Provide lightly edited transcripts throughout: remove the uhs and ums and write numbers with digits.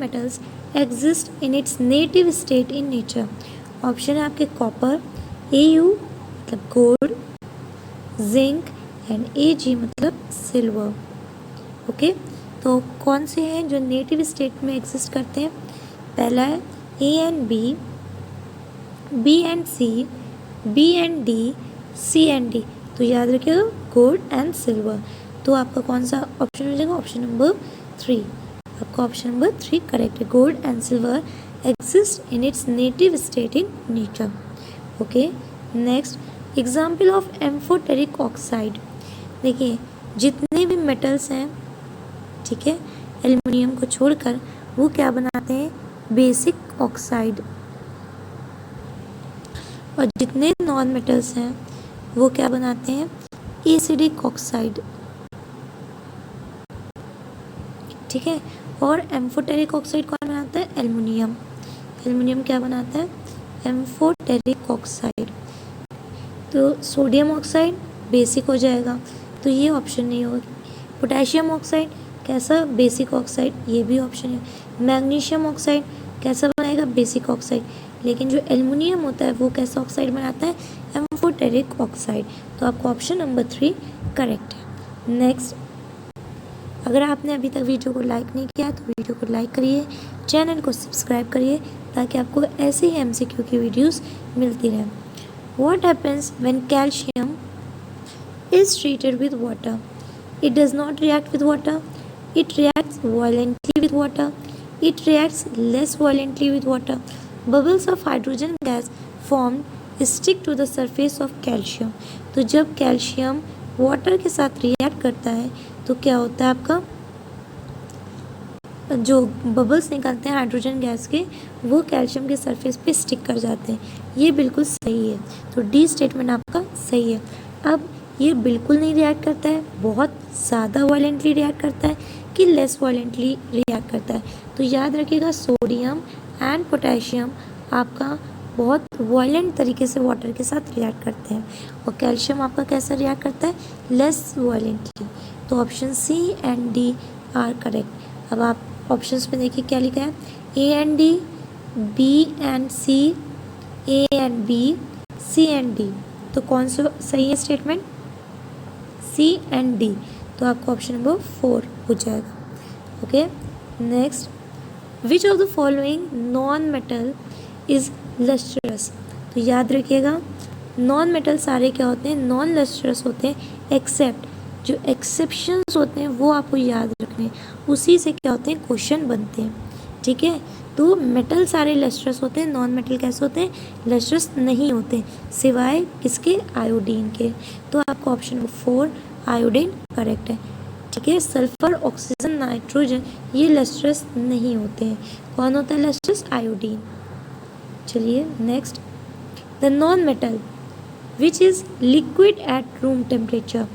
metals exist in its native state in nature? Option है आपके copper, Au मतलब gold, zinc and Ag मतलब silver. Okay, तो कौन से हैं जो नेटिव स्टेट में एग्जिस्ट करते हैं? पहला है A and B, B and C, B and D, C and D। तो याद रखिएगा गोल्ड एंड सिल्वर। तो आपका कौन सा ऑप्शन हो जाएगा? Option number 3। आपका ऑप्शन नंबर 3 करेक्ट है। Gold and silver exist in its native state in nature. Okay, next example of amphoteric oxide. देखिए जितने भी मेटल्स हैं, ठीक है, एल्युमिनियम को छोड़कर, वो क्या बनाते हैं? Basic oxide. और जितने नॉन मेटल्स हैं वो क्या बनाते हैं? Acidic oxide. ठीक है, और एम्फोटेरिक ऑक्साइड कौन बनाता है? एल्युमिनियम। एल्युमिनियम क्या बनाता है? Amphoteric oxide. तो सोडियम ऑक्साइड बेसिक हो जाएगा, तो ये ऑप्शन नहीं होगा। पोटेशियम ऑक्साइड कैसा? बेसिक ऑक्साइड, ये भी ऑप्शन है। मैग्नीशियम ऑक्साइड कैसा बनाएगा? Basic oxide. लेकिन जो एल्युमिनियम होता है वो कैसा ऑक्साइड बनाता है? Amphoteric oxide. तो आपका ऑप्शन नंबर 3 करेक्ट है। नेक्स्ट, अगर आपने अभी तक वीडियो को लाइक नहीं किया तो वीडियो को लाइक करिए, चैनल को सब्सक्राइब करिए ताकि आपको ऐसे ही MCQ की वीडियोस मिलती रहें। What happens when calcium is treated with water? It does not react with water. It reacts violently with water. It reacts less violently with water. Bubbles of hydrogen gas formed stick to the surface of calcium. तो जब calcium water के साथ react करता है तो क्या होता है? आपका जो बबल्स निकलते हैं हाइड्रोजन गैस के, वो कैल्शियम के सरफेस पे स्टिक कर जाते हैं। ये बिल्कुल सही है, तो डी स्टेटमेंट आपका सही है। अब ये बिल्कुल नहीं रिएक्ट करता है, बहुत ज़्यादा वायलेंटली रिएक्ट करता है कि लेस वायलेंटली रिएक्ट करता है? तो याद रखिएगा सोडियम एंड पोटेशियम आपका बहुत वायलेंट तरीके से वाटर के साथ रिएक्ट करते हैं, और कैल्शियम आपका कैसा रिएक्ट करता है? Less violently. तो option C and D are correct. अब आप ऑप्शंस में देखिए क्या लिखा है? A and D, B and C, A and B, C and D. तो कौन सा सही है स्टेटमेंट? C and D. तो आपका ऑप्शन नंबर 4 हो जाएगा। Okay, next, which of the following non metal is lustrous? तो याद रखिएगा नॉन मेटल सारे क्या होते हैं? नॉन लस्ट्रस होते हैं, एक्सेप्ट जो एक्सेप्शंस होते हैं वो आपको याद रखने हैं, उसी से क्या होते हैं? क्वेश्चन बनते हैं। ठीक है, तो मेटल सारे लस्ट्रस होते हैं, नॉन मेटल कैसे होते हैं? लस्ट्रस नहीं होते, सिवाय किसके? आयोडीन के। तो आपका ऑप्शन नंबर 4 आयोडीन करेक्ट है। ठीक है, सल्फर, ऑक्सीजन, नाइट्रोजन ये लस्ट्रस नहीं होते हैं। कौन होता है लस्ट्रस? आयोडीन। चलिए next, the non metal which is liquid at room temperature.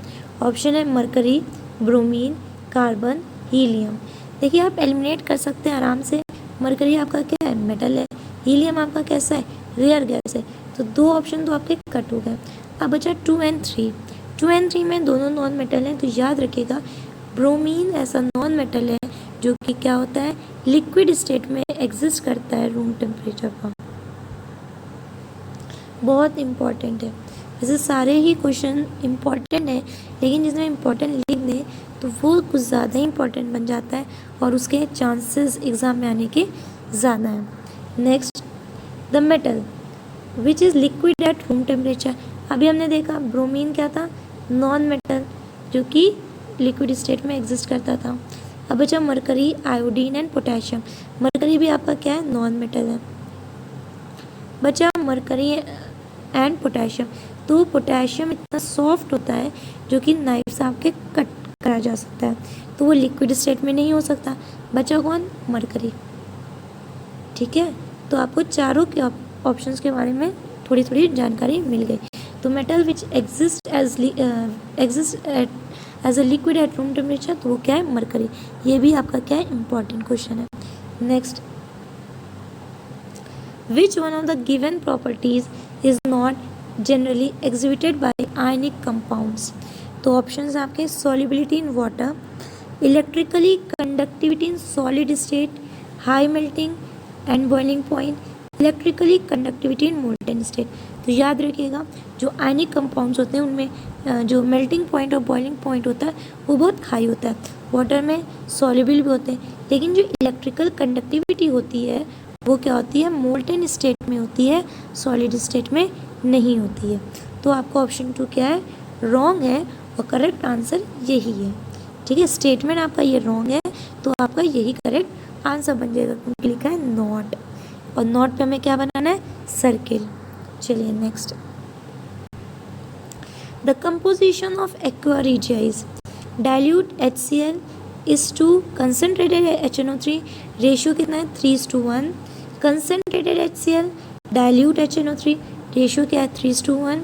Option है मरकरी, ब्रोमीन, कार्बन, हीलियम। देखिए आप एलिमिनेट कर सकते हैं आराम से। मरकरी आपका क्या है? मेटल है। हीलियम आपका कैसा है? रेयर गैस है। तो 2 ऑप्शन तो आपके कट हो गए। अब बचा 2 एंड 3। 2 एंड 3 में दोनों नॉन मेटल हैं, तो याद रखिएगा ब्रोमीन ऐसा नॉन मेटल है जो कि क्या होता है? लिक्विड स्टेट में एग्जिस्ट करता है रूम टेम्परेचर पर। बहुत इम्पॉर्टेंट है। वैसे सारे ही क्वेश्चन इम्पॉर्टेंट है, लेकिन जिसमें इम्पॉर्टेंट लिख दें तो वो कुछ ज़्यादा इम्पॉर्टेंट बन जाता है और उसके चांसेस एग्ज़ाम में आने के ज़्यादा हैं। Next, the metal which is liquid at room temperature. अभी हमने देखा ब्रोमीन क्या था? नॉन मेटल जो कि लिक्विड स्टेट में एग्जिस्ट करता था। अब बचा mercury, iodine and potassium. Mercury भी आपका क्या है? नॉन मेटल है। बचा मरकरी एंड पोटेशियम। तो पोटेशियम इतना सॉफ्ट होता है जो कि नाइफ से आपके कट करा जा सकता है, तो वो लिक्विड स्टेट में नहीं हो सकता। बचा कौन? मरकरी। ठीक है, तो आपको चारों के ऑप्शंस के बारे में थोड़ी थोड़ी जानकारी मिल गई। तो metal which exist as a liquid at room temperature, तो वो क्या है? मरकरी। ये भी आपका क्या है? इंपॉर्टेंट क्वेश्चन है। Next, which one of the given properties is not generally exhibited by ionic compounds? तो ऑप्शंस आपके solubility in water, electrically conductivity in solid state, high melting and boiling point, electrically conductivity in molten state. तो याद रखिएगा जो ionic compounds होते हैं उनमें जो मेल्टिंग पॉइंट और बॉइलिंग पॉइंट होता है वो बहुत हाई होता है, वाटर में सॉल्युबल भी होते हैं, लेकिन जो इलेक्ट्रिकल कंडक्टिविटी होती है वो क्या होती है, मोल्टेन स्टेट में होती है, सॉलिड स्टेट में नहीं होती है। तो आपका ऑप्शन 2 क्या है, रॉन्ग है, और करेक्ट आंसर यही है। ठीक है, स्टेटमेंट आपका ये रॉन्ग है, तो आपका यही करेक्ट आंसर बन जाएगा, क्योंकि लिखा है नॉट, और नॉट पे हमें क्या बनाना है, सर्किल। चलिए next, the composition of aqua regia is dilute HCl is to concentrated HNO3, ratio कितना है 3:1, concentrated HCl dilute HNO3 ratio क्या है 3:1,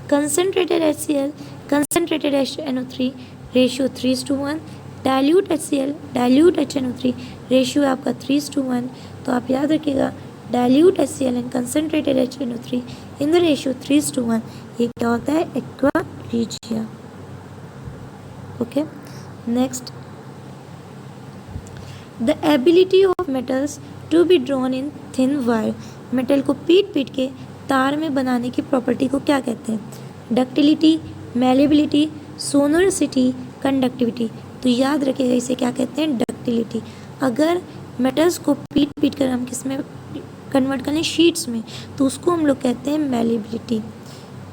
concentrated HCl concentrated HNO3 ratio 3:1, dilute HCl dilute HNO3 ratio है आपका 3:1। तो आप याद रखिएगा dilute HCl and concentrated HNO3 in the ratio 3:1, ये क्या होता है, aqua regia. Okay, next, the ability of metals to be drawn in thin wire, metal को पीट के तार में बनाने की प्रॉपर्टी को क्या कहते हैं, डक्टिलिटी, मैलेबिलिटी, सोनोरिसिटी, कंडक्टिविटी। तो याद रखिएगा इसे क्या कहते हैं, डक्टिलिटी। अगर मेटल्स को पीट कर हम किस में कन्वर्ट करें, शीट्स में, तो उसको हम लोग कहते हैं मैलेबिलिटी।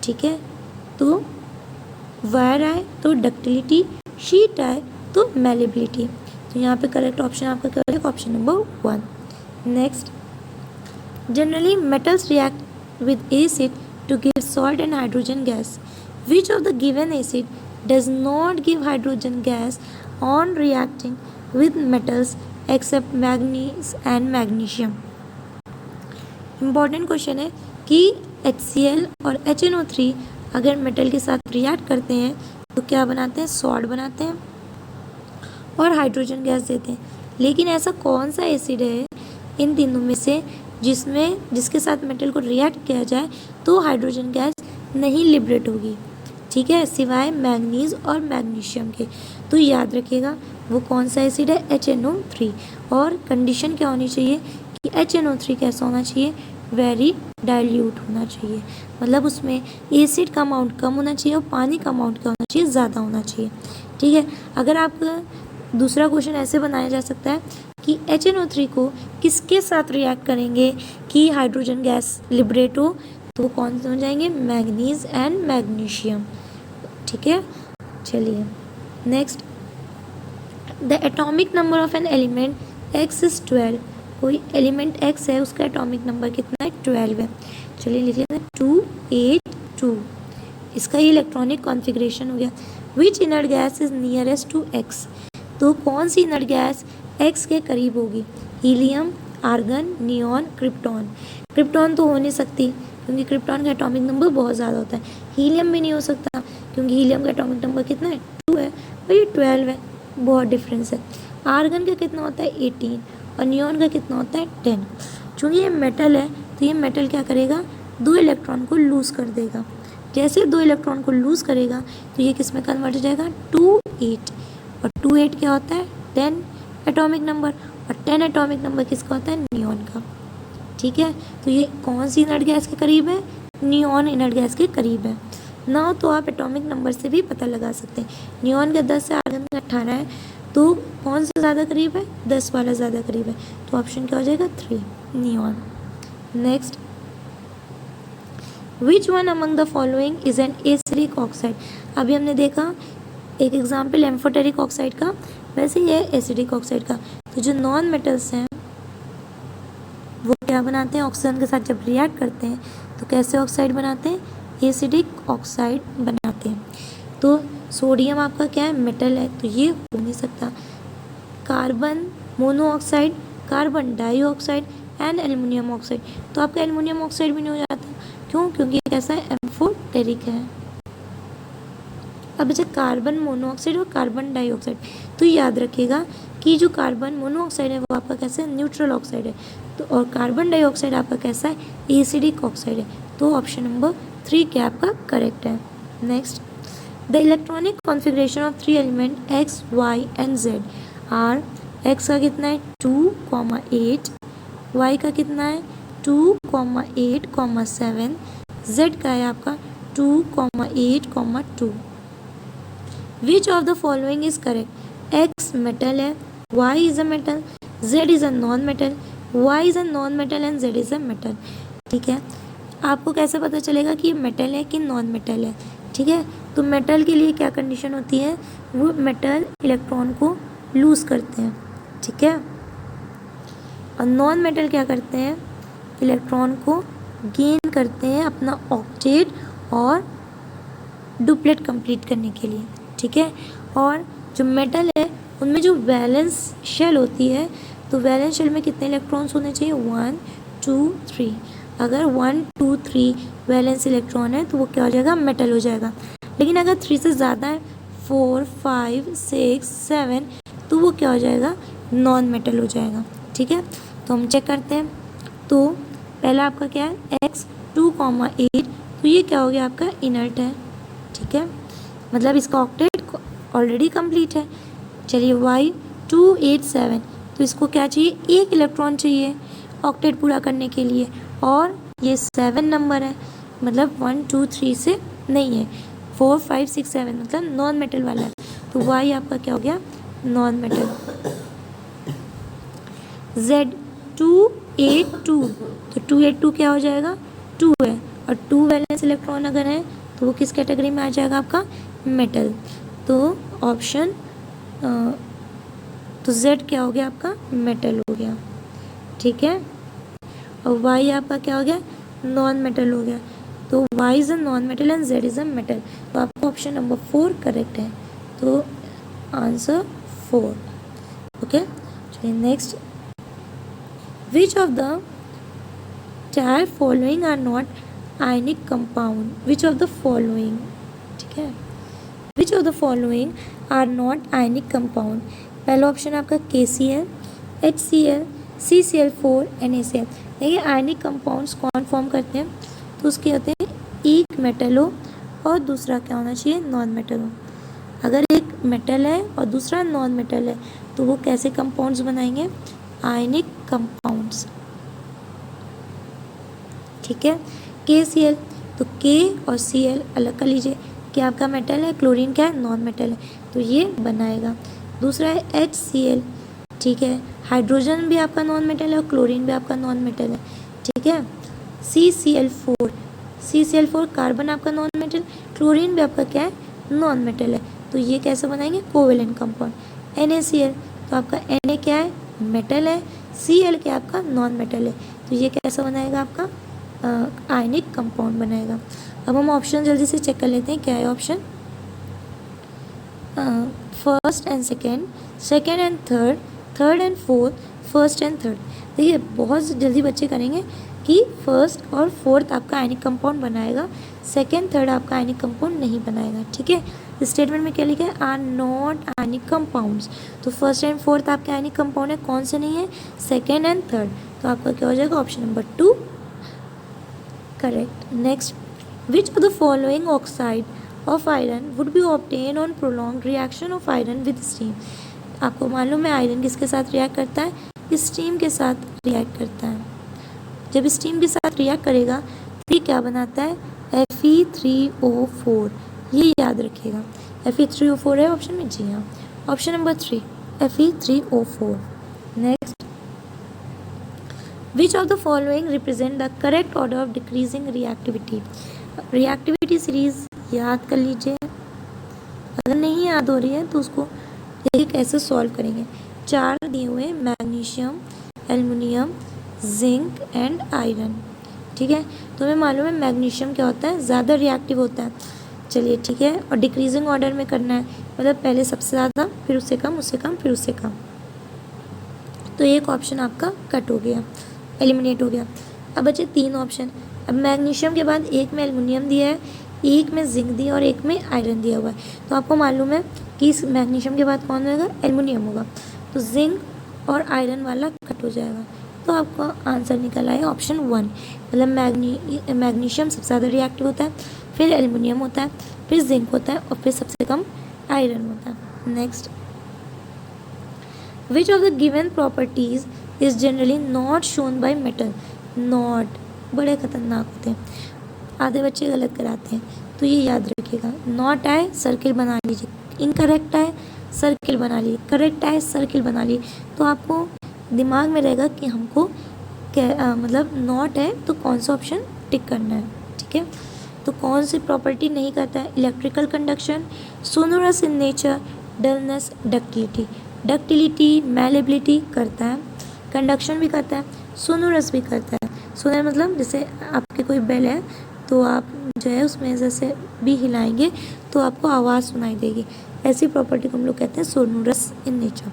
ठीक है, तो वायर आए तो डक्टिलिटी, शीट आए तो मैलेबिलिटी। तो यहाँ पे करेक्ट ऑप्शन आपका क्या है, option number 1। Next, generally metals react with acid to give salt and hydrogen gas. Which of the given acid does not give hydrogen gas on reacting with metals except manganese and magnesium? Important question है कि HCl और HNO3 अगर metal के साथ react करते हैं तो क्या बनाते हैं, सॉल्ट बनाते हैं और हाइड्रोजन गैस देते हैं। लेकिन ऐसा कौन सा एसिड है इन तीनों में से जिसके साथ मेटल को रिएक्ट किया जाए तो हाइड्रोजन गैस नहीं लिबरेट होगी, ठीक है, सिवाय मैंगनीज और मैग्नीशियम के। तो याद रखिएगा वो कौन सा एसिड है, HNO3। और कंडीशन क्या होनी चाहिए कि HNO3 कैसा होना चाहिए, वेरी डाइल्यूट होना चाहिए, मतलब उसमें एसिड का अमाउंट कम होना चाहिए और पानी का अमाउंट क्या होना चाहिए, ज़्यादा होना चाहिए। ठीक है, अगर आप दूसरा क्वेश्चन ऐसे बनाया जा सकता है कि HNO3 को किसके साथ रिएक्ट करेंगे कि हाइड्रोजन गैस लिबरेट हो, तो वो कौन से हो जाएंगे, मैंगनीज एंड मैग्नीशियम। ठीक है, चलिए next, the atomic number of an element X is 12। कोई एलिमेंट X है, उसका एटॉमिक नंबर कितना है, 12 है। चलिए लिख लेते हैं 282। इसका ये इलेक्ट्रॉनिक कॉन्फ़िगरेशन हो गया। Which inert gas is nearest to X, तो कौन सी इनर्ट गैस X के करीब होगी, helium, argon, neon, krypton. Krypton तो हो नहीं सकती क्योंकि क्रिप्टॉन का एटॉमिक नंबर बहुत ज़्यादा होता है। हीलियम भी नहीं हो सकता क्योंकि हीलियम का एटॉमिक नंबर कितना है, 2 है, और ये 12 है, बहुत डिफरेंस है। आर्गन का कितना होता है, 18, और नियॉन का कितना होता है, 10। चूँकि ये मेटल है तो ये मेटल क्या करेगा, 2 इलेक्ट्रॉन को लूज़ कर देगा। जैसे 2 इलेक्ट्रॉन को लूज़ करेगा तो ये किस में कन्वर्ट हो जाएगा, 28, और 28 क्या होता है, 10 एटॉमिक नंबर, और 10 एटॉमिक नंबर किसका होता है, नियॉन का। ठीक है, तो ये कौन सी इनर्ट गैस के करीब है, नियॉन इनर्ट गैस के करीब है ना। तो आप एटॉमिक नंबर से भी पता लगा सकते हैं, नियॉन का 10 है, आर्गन का 18 है, तो कौन सा ज़्यादा करीब है, 10 वाला ज़्यादा करीब है। तो ऑप्शन क्या हो जाएगा, 3, neon. Next, which one among the following is an acidic oxide. अभी हमने देखा एक एग्जाम्पल एम्फोटेरिक ऑक्साइड का, वैसे ये एसिडिक ऑक्साइड का। तो जो नॉन मेटल्स हैं वो क्या बनाते हैं, ऑक्सीजन के साथ जब रिएक्ट करते हैं तो कैसे ऑक्साइड बनाते हैं, एसिडिक ऑक्साइड बनाते हैं। तो सोडियम आपका क्या है, मेटल है, तो ये हो नहीं सकता। Carbon monoxide, carbon dioxide and aluminium oxide, तो आपका एल्युमिनियम ऑक्साइड भी नहीं हो जाता। क्यों, क्योंकि कैसा है, एम्फोटेरिक है। अब जैसे कार्बन मोनोऑक्साइड और कार्बन डाइऑक्साइड, तो याद रखिएगा कि जो कार्बन मोनोऑक्साइड है वो आपका कैसा है, न्यूट्रल ऑक्साइड है, तो और कार्बन डाइऑक्साइड आपका कैसा है, एसिडिक ऑक्साइड है। तो ऑप्शन नंबर 3 क्या आपका करेक्ट है। Next, the electronic configuration of 3 element X, Y and Z are x का कितना है 2,8, y का कितना है 2,8,7, z का है आपका 2,8,2। विच of the following is correct? x metal है, y is a metal, z is a non metal, y is a non metal and z is a metal. ठीक है, आपको कैसे पता चलेगा कि ये मेटल है कि नॉन मेटल है? ठीक है, तो मेटल के लिए क्या कंडीशन होती है? वो मेटल इलेक्ट्रॉन को लूज करते हैं। ठीक है, और नॉन मेटल क्या करते हैं? इलेक्ट्रॉन को गेन करते हैं अपना ऑक्टेट और डुप्लेट कंप्लीट करने के लिए। ठीक है, और जो मेटल है उनमें जो वैलेंस शेल होती है, तो वैलेंस शेल में कितने इलेक्ट्रॉन्स होने चाहिए? 1 2 3। अगर 1 2 3 वैलेंस इलेक्ट्रॉन है तो वो क्या हो जाएगा? मेटल हो जाएगा। लेकिन अगर 3 से ज़्यादा है, 4 5 6 7, तो वो क्या हो जाएगा? नॉन मेटल हो जाएगा। ठीक है, तो हम चेक करते हैं। तो पहला आपका क्या है? x 2,8, तो ये क्या हो गया? आपका इनर्ट है। ठीक है, मतलब इसका ऑक्टेट ऑलरेडी कंप्लीट है। चलिए y 287, तो इसको क्या चाहिए? एक इलेक्ट्रॉन चाहिए ऑक्टेट पूरा करने के लिए, और ये 7 नंबर है, मतलब 1 2 3 से नहीं है, 4 5 6 7, मतलब नॉन मेटल वाला है। तो y आपका क्या हो गया? Non metal. z 282, तो 282 क्या हो जाएगा? 2 है, और 2 वैलेंस इलेक्ट्रॉन अगर है तो वो किस कैटेगरी में आ जाएगा? आपका मेटल। तो ऑप्शन तो z क्या हो गया? आपका मेटल हो गया। ठीक है, और y आपका क्या हो गया? नॉन मेटल हो गया। तो y is a non metal and z is a metal. तो आपका ऑप्शन नंबर 4 करेक्ट है। तो आंसर 4। ओके, चलिए नेक्स्ट। विच ऑफ द चार following are not ionic compound? Which of the following, ठीक है, which of the following are not ionic compound? पहला option आपका KCl, HCl, CCl4, NaCl। देखिए ionic compounds कौन फॉर्म करते हैं? तो उसके होते हैं एक मेटल हो और दूसरा क्या होना चाहिए? नॉन मेटल हो। अगर एक मेटल है और दूसरा नॉन मेटल है तो वो कैसे कंपाउंड्स बनाएंगे? Ionic compounds. ठीक है, KCl, तो K और Cl अलग कर लीजिए। क्या आपका मेटल है, क्लोरीन क्या है? नॉन मेटल है, तो ये बनाएगा। दूसरा है HCl, ठीक है, हाइड्रोजन भी आपका नॉन मेटल है और क्लोरीन भी आपका नॉन मेटल है। ठीक है, CCl4, CCl4 कार्बन आपका नॉन मेटल, क्लोरीन भी आपका क्या है? नॉन मेटल है, तो ये कैसे बनाएंगे? Covalent compound. NaCl, तो आपका Na क्या है? मेटल है, Cl क्या आपका? नॉन मेटल है, तो ये कैसा बनाएगा? आपका आयनिक कंपाउंड बनाएगा। अब हम ऑप्शन जल्दी से चेक कर लेते हैं। क्या है option? First and second, second and third, third and fourth, first and third. देखिए बहुत जल्दी बच्चे करेंगे कि फर्स्ट और फोर्थ आपका आयनिक कंपाउंड बनाएगा, सेकेंड थर्ड आपका आयनिक कंपाउंड नहीं बनाएगा। ठीक है, स्टेटमेंट में क्या लिखा है? Are not ionic compounds. तो फर्स्ट एंड फोर्थ आपके आयनिक कंपाउंड है, कौन से नहीं है? Second and third. तो आपका क्या हो जाएगा? Option number 2 correct. Next, which of the following oxide of iron would be obtain on prolong reaction of iron with steam? आपको मालूम है आयरन किसके साथ रिएक्ट करता है? स्टीम के साथ रिएक्ट करता है। जब स्टीम के साथ रिएक्ट करेगा तो ये क्या बनाता है? Fe3O4। ये याद रखिएगा, Fe3O4 है ऑप्शन में। जी हाँ, option number 3 Fe3O4। Next, which of the following represent the correct order of decreasing reactivity? Reactivity series याद कर लीजिए, अगर नहीं याद हो रही है तो उसको देखिए कैसे सॉल्व करेंगे। 4 दिए हुए, magnesium, aluminium, zinc and iron. ठीक है, तो हमें मालूम है मैग्नीशियम क्या होता है? ज़्यादा रिएक्टिव होता है। चलिए ठीक है, और डिक्रीजिंग ऑर्डर में करना है, मतलब पहले सबसे ज़्यादा, फिर उससे कम, उससे कम, फिर उससे कम। तो एक ऑप्शन आपका कट हो गया, एलिमिनेट हो गया। अब बचे 3 ऑप्शन। अब मैग्नीशियम के बाद एक में एल्युमिनियम दिया है, एक में जिंक दिया और एक में आयरन दिया हुआ है। तो आपको मालूम है कि इस मैग्नीशियम के बाद कौन होगा? एल्युमिनियम होगा। तो जिंक और आयरन वाला कट हो जाएगा, तो आपका आंसर निकल आया ऑप्शन 1। मतलब मैग्नीशियम सबसे ज़्यादा रिएक्टिव होता है, फिर एल्युमिनियम होता है, फिर जिंक होता है और फिर सबसे कम आयरन होता है। Next, which of the given properties is generally not shown by metal. Not बड़े खतरनाक होते हैं, आधे बच्चे गलत कराते हैं, तो ये याद रखिएगा। नॉट आए सर्किल बना लीजिए, इनकरेक्ट आए सर्किल बना लीजिए, करेक्ट आए सर्किल बना लीजिए, तो आपको दिमाग में रहेगा कि हमको मतलब नॉट है तो कौन सा ऑप्शन टिक करना है। ठीक है, तो कौन सी प्रॉपर्टी नहीं करता है? Electrical conduction, sonorous in nature, dullness, ductility. Ductility malleability करता है, कंडक्शन भी करता है, सोनोरस भी करता है। सोनर मतलब जैसे आपके कोई बेल है तो आप जो है उसमें जैसे भी हिलाएंगे तो आपको आवाज़ सुनाई देगी, ऐसी प्रॉपर्टी को हम लोग कहते हैं सोनोरस इन नेचर।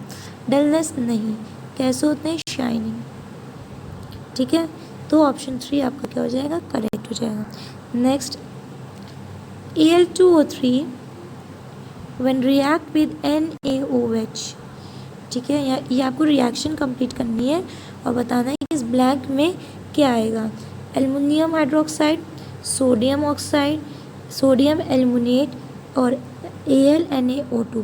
डलनेस नहीं, कैसे होते हैं? शाइनिंग। ठीक है, तो ऑप्शन 3 आपका क्या हो जाएगा? करेक्ट हो जाएगा। Next, Al2O3 when react with NaOH। ठीक है, ये आपको रिएक्शन कंप्लीट करनी है और बताना है कि इस ब्लैंक में क्या आएगा। Aluminium hydroxide, sodium oxide, sodium aluminate और AlNaO2।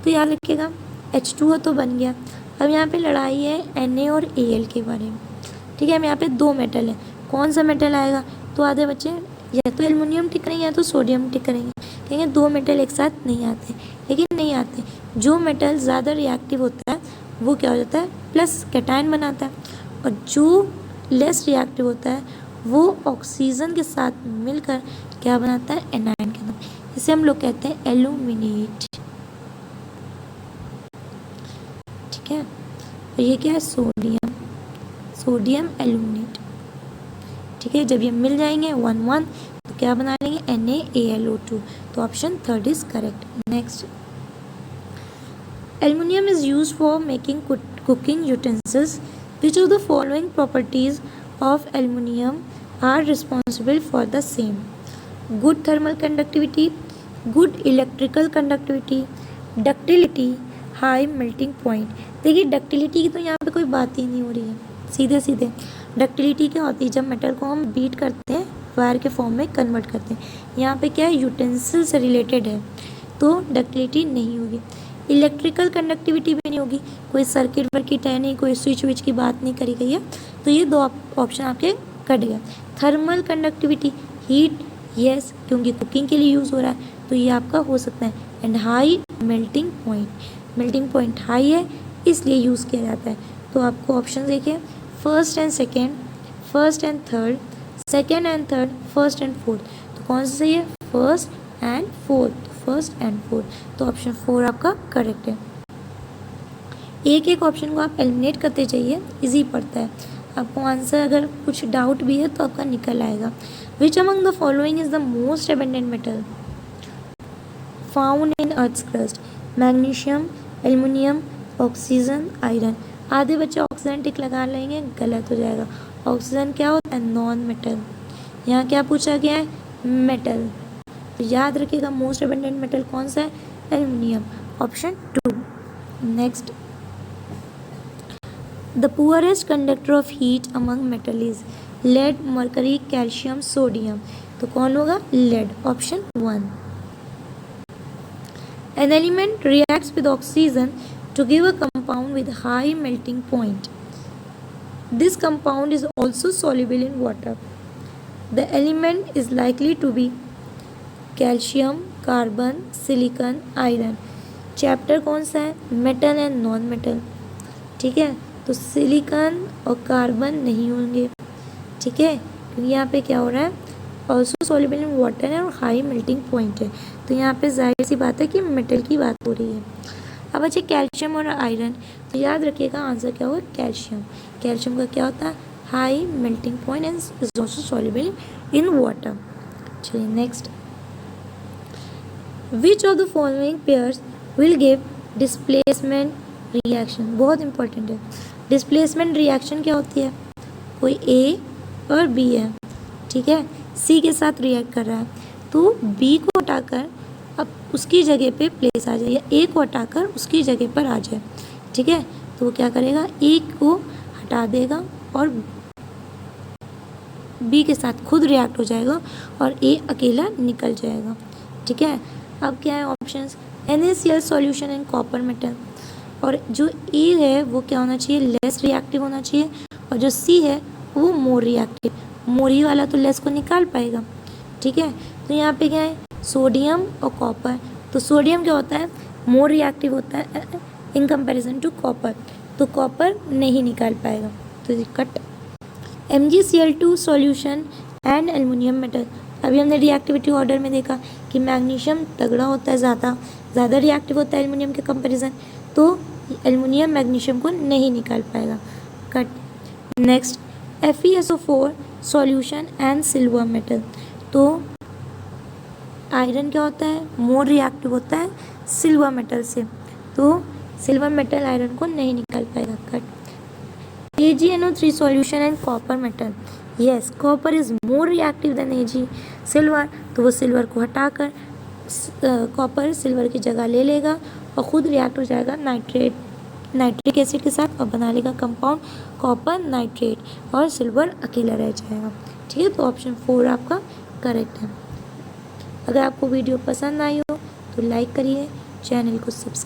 तो याद रखिएगा H2O तो बन गया। अब यहाँ पे लड़ाई है Na और Al के बारे में। ठीक है, अब यहाँ पे 2 मेटल है, कौन सा मेटल आएगा? तो आधे बच्चे या तो एल्युमिनियम टिक करेंगे या तो सोडियम टिक करेंगे, कहेंगे 2 मेटल एक साथ नहीं आते, लेकिन नहीं आते। जो मेटल ज़्यादा रिएक्टिव होता है वो क्या हो जाता है? प्लस कैटायन बनाता है, और जो लेस रिएक्टिव होता है वो ऑक्सीजन के साथ मिलकर क्या बनाता है? एनायन के नाम। इसे हम लोग कहते हैं एल्यूमिनेट। ठीक है, तो ये क्या है? Sodium, sodium aluminate. ठीक है, जब ये मिल जाएंगे 1 1 तो क्या बना लेंगे? NaAlO2। तो option 3 is correct. Next, aluminium is used for making cooking utensils. Which of the following properties of aluminium are responsible for the same? Good thermal conductivity, good electrical conductivity, ductility, high melting point. देखिए ductility की तो यहाँ पे कोई बात ही नहीं हो रही है, सीधे सीधे। डक्टिलिटी क्या होती है? जब मेटल को हम बीट करते हैं, वायर के फॉर्म में कन्वर्ट करते हैं। यहाँ पे क्या है? यूटेंसिल से रिलेटेड है, तो डक्टिलिटी नहीं होगी। इलेक्ट्रिकल कंडक्टिविटी भी नहीं होगी, कोई सर्किट वर्किट है नहीं, कोई स्विच विच की बात नहीं करी गई है, तो ये 2 ऑप्शन आपके कट गया। थर्मल कंडक्टिविटी, हीट, यस, क्योंकि कुकिंग के लिए यूज़ हो रहा है, तो ये आपका हो सकता है। And high melting point, melting point high है इसलिए यूज़ किया जाता है। तो आपको ऑप्शन देखिए, first and second, first and third, second and third, first and fourth. तो कौन सा सही है? First and fourth, first and fourth. तो ऑप्शन 4 आपका करेक्ट है। एक एक ऑप्शन को आप एलिमिनेट करते जाइए, इजी पड़ता है आपको। आंसर अगर कुछ डाउट भी है तो आपका निकल आएगा। Which among the following is the most abundant metal found in earth's crust? Magnesium, aluminium, oxygen, iron. आधे बच्चे ऑक्सीजन टिक लगा लेंगे, गलत हो जाएगा। ऑक्सीजन क्या होता है? Non metal. यहाँ क्या पूछा गया है? मेटल। तो याद रखिएगा मोस्ट एबंडेंट मेटल कौन सा है? Aluminium, option 2। Next, the poorest conductor of heat among metal is lead, mercury, calcium, sodium. तो कौन होगा? Lead, option 1। An element reacts with oxygen to give a compound with high melting point. This compound is also soluble in water. The element is likely to be calcium, carbon, silicon, iron. Chapter कौन सा है? Metal and non metal. ठीक है, तो silicon और carbon नहीं होंगे। ठीक है, क्योंकि यहाँ पे क्या हो रहा है? ऑल्सो सॉल्युबल इन वाटर है और हाई मेल्टिंग पॉइंट है, तो यहाँ पे जाहिर सी बात है कि मेटल की बात हो रही है। अब अच्छा कैल्शियम और आयरन, तो याद रखिएगा आंसर क्या होगा? कैल्शियम। कैल्शियम का क्या होता है? High melting point and is also soluble in water. चलिए next, which of the following pairs will give displacement reaction? बहुत इंपॉर्टेंट है। डिस्प्लेसमेंट रिएक्शन क्या होती है? कोई ए और बी है, ठीक है, सी के साथ रिएक्ट कर रहा है, तो बी को हटाकर अब उसकी जगह पे प्लेस आ जाए, या ए को हटाकर उसकी जगह पर आ जाए। ठीक है, तो वो क्या करेगा? ए को हटा देगा और बी के साथ खुद रिएक्ट हो जाएगा और ए अकेला निकल जाएगा। ठीक है, अब क्या है options? NaCl solution in copper metal, और जो ए है वो क्या होना चाहिए, लेस रिएक्टिव होना चाहिए, और जो सी है वो मोर रिएक्टिव। मोरी वाला तो लेस को निकाल पाएगा, ठीक है। तो यहाँ पे क्या है, सोडियम और कॉपर। तो सोडियम क्या होता है, मोर रिएक्टिव होता है इन कंपैरिजन टू कॉपर, तो कॉपर नहीं निकाल पाएगा, तो cut. MgCl2 solution and aluminium metal. अभी हमने रिएक्टिविटी ऑर्डर में देखा कि मैग्नीशियम तगड़ा होता है, ज़्यादा रिएक्टिव होता है एल्युमिनियम के कंपैरिजन, तो एल्युमिनियम मैग्नीशियम को नहीं निकाल पाएगा, cut. Next FeSO4 solution and silver metal. तो आयरन क्या होता है, मोर रिएक्टिव होता है सिल्वर मेटल से, तो सिल्वर मेटल आयरन को नहीं निकाल पाएगा, cut. AgNO3 solution and copper metal. Yes, copper is more reactive than Ag silver, तो वो सिल्वर को हटाकर कॉपर सिल्वर की जगह ले लेगा और खुद रिएक्ट हो जाएगा नाइट्रिक एसिड के साथ और बना लेगा कंपाउंड कॉपर नाइट्रेट, और सिल्वर अकेला रह जाएगा, ठीक है। तो ऑप्शन 4 आपका करेक्ट है। अगर आपको वीडियो पसंद आई हो तो लाइक करिए, चैनल को सब्सक्राइब